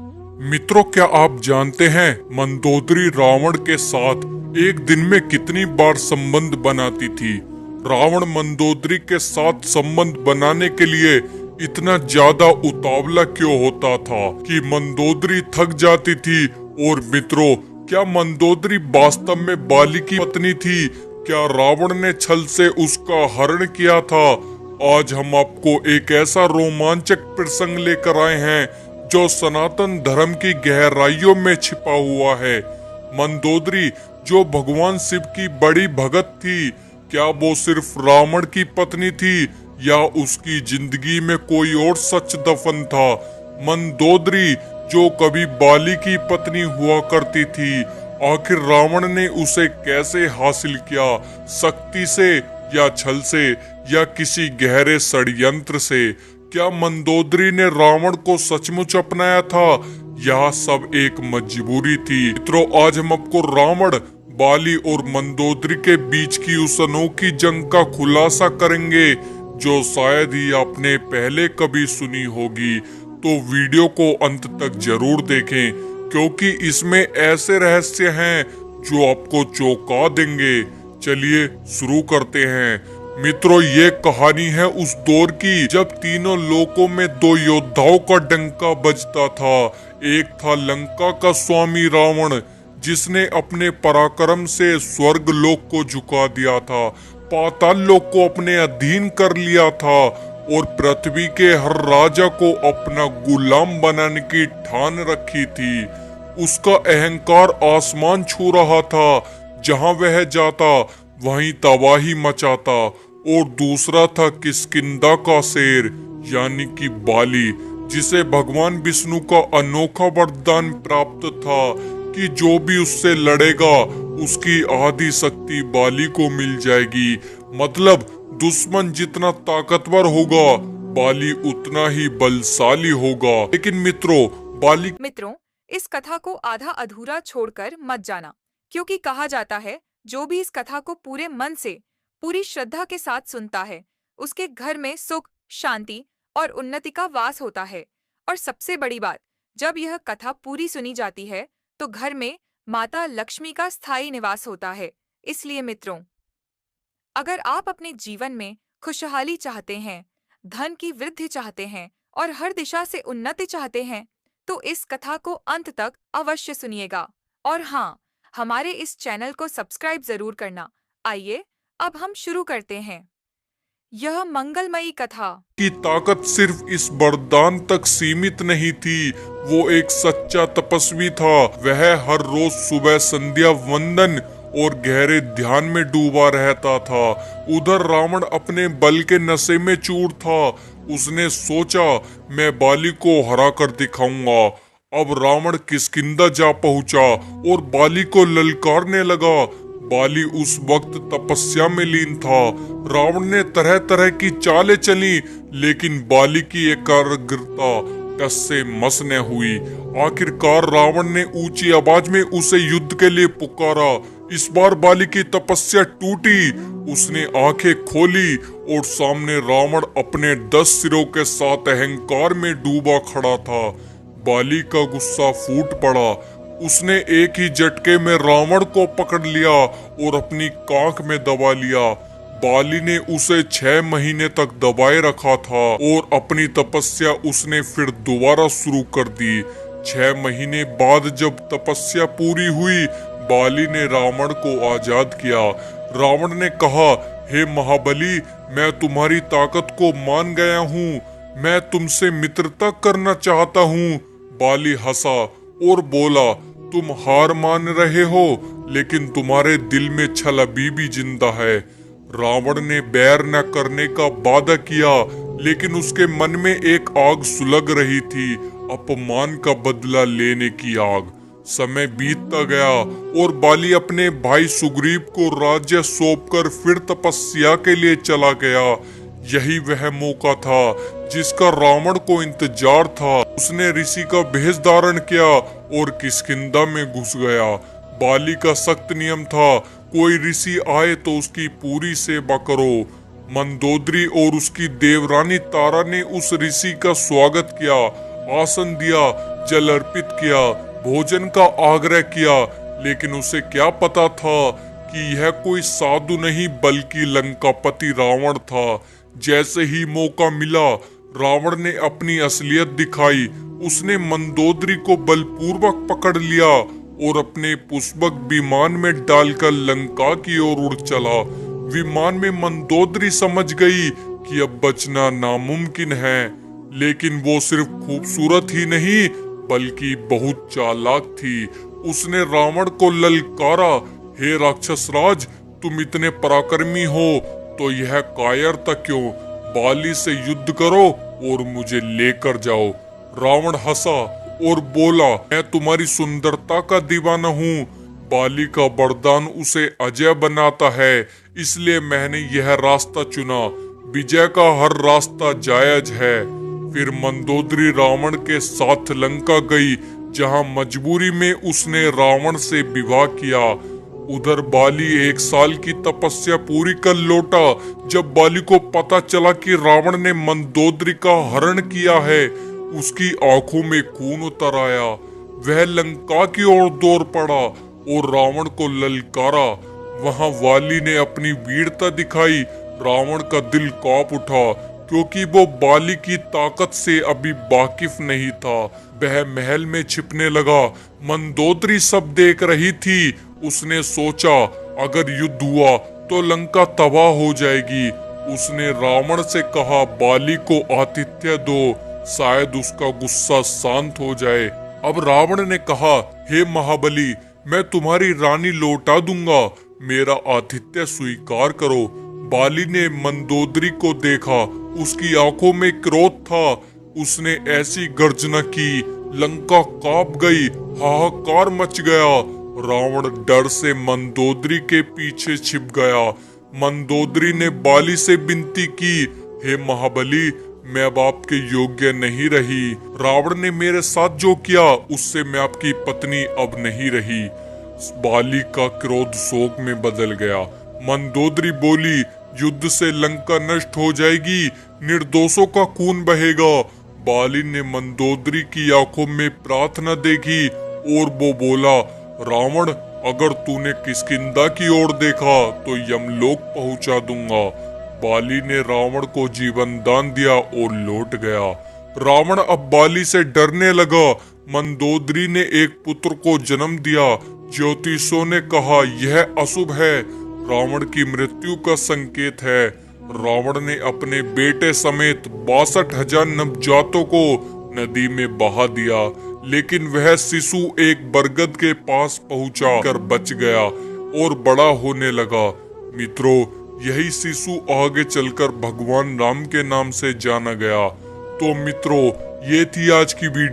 मित्रों, क्या आप जानते हैं मंदोदरी रावण के साथ एक दिन में कितनी बार संबंध बनाती थी। रावण मंदोदरी के साथ संबंध बनाने के लिए इतना ज्यादा उतावला क्यों होता था कि मंदोदरी थक जाती थी। और मित्रों, क्या मंदोदरी वास्तव में बाली की पत्नी थी? क्या रावण ने छल से उसका हरण किया था? आज हम आपको एक ऐसा रोमांचक प्रसंग लेकर आए हैं जो सनातन धर्म की गहराइयों में छिपा हुआ है। मंदोदरी, जो भगवान शिव की बड़ी भगत थी, क्या वो सिर्फ रावण की पत्नी थी या उसकी जिंदगी में कोई और सच दफन था? मंदोदरी, जो कभी बाली की पत्नी हुआ करती थी, आखिर रावण ने उसे कैसे हासिल किया? शक्ति से या छल से या किसी गहरे षड्यंत्र से? क्या मंदोदरी ने रावण को सचमुच अपनाया था? यह सब एक मजबूरी थी। मित्रों, आज हम आपको रावण, बाली और मंदोदरी के बीच की उस अनोखी जंग का खुलासा करेंगे जो शायद ही आपने पहले कभी सुनी होगी। तो वीडियो को अंत तक जरूर देखें, क्योंकि इसमें ऐसे रहस्य हैं जो आपको चौंका देंगे। चलिए शुरू करते हैं। मित्रों, ये कहानी है उस दौर की जब तीनों लोकों में दो योद्धाओं का डंका बजता था। एक था लंका का स्वामी रावण, जिसने अपने पराक्रम से स्वर्ग लोक को झुका दिया था, पाताल लोक को अपने अधीन कर लिया था और पृथ्वी के हर राजा को अपना गुलाम बनाने की ठान रखी थी। उसका अहंकार आसमान छू रहा था, जहां वह जाता वहीं तबाही मचाता। और दूसरा था किष्किंधा का शेर, यानी कि बाली, जिसे भगवान विष्णु का अनोखा वरदान प्राप्त था कि जो भी उससे लड़ेगा उसकी आधी शक्ति बाली को मिल जाएगी। मतलब दुश्मन जितना ताकतवर होगा, बाली उतना ही बलशाली होगा। लेकिन मित्रों, इस कथा को आधा अधूरा छोड़कर मत जाना, क्योंकि कहा जाता है जो भी इस कथा को पूरे मन से, पूरी श्रद्धा के साथ सुनता है, उसके घर में सुख, शांति और उन्नति का वास होता है। और सबसे बड़ी बात, जब यह कथा पूरी सुनी जाती है तो घर में माता लक्ष्मी का स्थायी निवास होता है। इसलिए मित्रों, अगर आप अपने जीवन में खुशहाली चाहते हैं, धन की वृद्धि चाहते हैं और हर दिशा से उन्नति चाहते हैं, तो इस कथा को अंत तक अवश्य सुनिएगा। और हाँ, हमारे इस चैनल को सब्सक्राइब जरूर करना। आइए अब हम शुरू करते हैं यह मंगलमयी कथा। की ताकत सिर्फ इस वरदान तक सीमित नहीं थी। वो एक सच्चा तपस्वी था। वह हर रोज सुबह संध्या वंदन और गहरे ध्यान में डूबा रहता था। उधर रावण अपने बल के नशे में चूर था। उसने सोचा, मैं बाली को हरा कर दिखाऊंगा। अब रावण किष्किंधा जा पहुंचा और बाली को ललकारने लगा। बाली उस वक्त तपस्या में लीन था। रावण ने तरह तरह की चालें चली, लेकिन बाली की एकाग्रता टस से मस न हुई। आखिरकार रावण ने ऊंची आवाज में उसे युद्ध के लिए पुकारा। इस बार बाली की तपस्या टूटी। उसने आंखें खोली और सामने रावण अपने 10 सिरों के साथ अहंकार में डूबा खड़ा था। बाली का गुस्सा फूट पड़ा। उसने एक ही झटके में रावण को पकड़ लिया और अपनी कांख में दबा लिया। बाली ने उसे 6 महीने तक दबाए रखा था और अपनी तपस्या उसने फिर दोबारा शुरू कर दी। 6 महीने बाद जब तपस्या पूरी हुई, बाली ने रावण को आजाद किया। रावण ने कहा, हे महाबली, मैं तुम्हारी ताकत को मान गया हूँ। मैं तुमसे मित्रता करना चाहता हूँ। बाली हंसा और बोला, तुम हार मान रहे हो, लेकिन तुम्हारे दिल में छल अभी भी जिंदा है। रावण ने बैर न करने का वादा किया, लेकिन उसके मन में एक आग सुलग रही थी, अपमान का बदला लेने की आग। समय बीतता गया और बाली अपने भाई सुग्रीव को राज्य सौंपकर फिर तपस्या के लिए चला गया। यही वह मौका था जिसका रावण को इंतजार था। उसने ऋषि का भेष धारण किया और किष्किंधा में घुस गया। बाली का सख्त नियम था, कोई ऋषि आए तो उसकी पूरी सेवा करो। मंदोदरी और उसकी देवरानी तारा ने उस ऋषि का स्वागत किया। आसन दिया, जल अर्पित किया, भोजन का आग्रह किया, लेकिन उसे क्या पता था कि यह कोई साधु नहीं बल्कि लंकापति रावण था। जैसे ही मौका मिला, रावण ने अपनी असलियत दिखाई। उसने मंदोदरी को बलपूर्वक पकड़ लिया और अपने पुष्पक विमान में डालकर लंका की ओर उड़ चला। विमान में मंदोदरी समझ गई कि अब बचना नामुमकिन है, लेकिन वो सिर्फ खूबसूरत ही नहीं बल्कि बहुत चालाक थी। उसने रावण को ललकारा, हे राक्षस राज, तुम इतने पराक्रमी हो तो यह कायरता क्यों? बाली से युद्ध करो और मुझे लेकर जाओ। रावण हंसा और बोला, मैं तुम्हारी सुंदरता का दीवाना हूँ। बाली का वरदान उसे अजय बनाता है, इसलिए मैंने यह रास्ता चुना। विजय का हर रास्ता जायज है। फिर मंदोदरी रावण के साथ लंका गई, जहाँ मजबूरी में उसने रावण से विवाह किया। उधर बाली 1 साल की तपस्या पूरी कर लौटा। जब बाली को पता चला कि रावण ने मंदोदरी का हरण किया है, उसकी आंखों में खून उतर आया। वह लंका की ओर दौड़ पड़ा और रावण को ललकारा। वहां वाली ने अपनी वीरता दिखाई। रावण का दिल कांप उठा, क्योंकि वो बाली की ताकत से अभी वाकिफ नहीं था। वह महल में छिपने लगा। मंदोदरी सब देख रही थी। उसने सोचा, अगर युद्ध हुआ तो लंका तबाह हो जाएगी। उसने रावण से कहा, बाली को आतिथ्य दो, शायद उसका गुस्सा शांत हो जाए। अब रावण ने कहा, हे महाबली, मैं तुम्हारी रानी लौटा दूंगा, मेरा आतिथ्य स्वीकार करो। बाली ने मंदोदरी को देखा, उसकी आंखों में क्रोध था। उसने ऐसी गर्जना की, लंका कांप गई, हाहाकार मच गया। रावण डर से मंदोदरी के पीछे छिप गया। मंदोदरी ने बाली से विनती की, हे महाबली, मैं अब आपके योग्य नहीं रही। रावण ने मेरे साथ जो किया, उससे मैं आपकी पत्नी अब नहीं रही। बाली का क्रोध शोक में बदल गया। मंदोदरी बोली, युद्ध से लंका नष्ट हो जाएगी, निर्दोषों का खून बहेगा। बाली ने मंदोदरी की आंखों में प्रार्थना देखी और वो बोला, रावण, अगर तूने किष्किंधा की ओर देखा तो यमलोक पहुंचा दूंगा। बाली ने रावण को जीवन दान दिया और लौट गया। रावण अब बाली से डरने लगा। मंदोदरी ने एक पुत्र को जन्म दिया। ज्योतिषों ने कहा, यह अशुभ है, रावण की मृत्यु का संकेत है। रावण ने अपने बेटे समेत 62,000 नवजातों को नदी में बहा दिया, लेकिन वह शिशु एक बरगद के पास पहुंचा कर बच गया और बड़ा होने लगा। मित्रों, यही शिशु आगे चलकर भगवान राम के नाम से जाना गया। तो मित्रों, ये थी आज की वीडियो।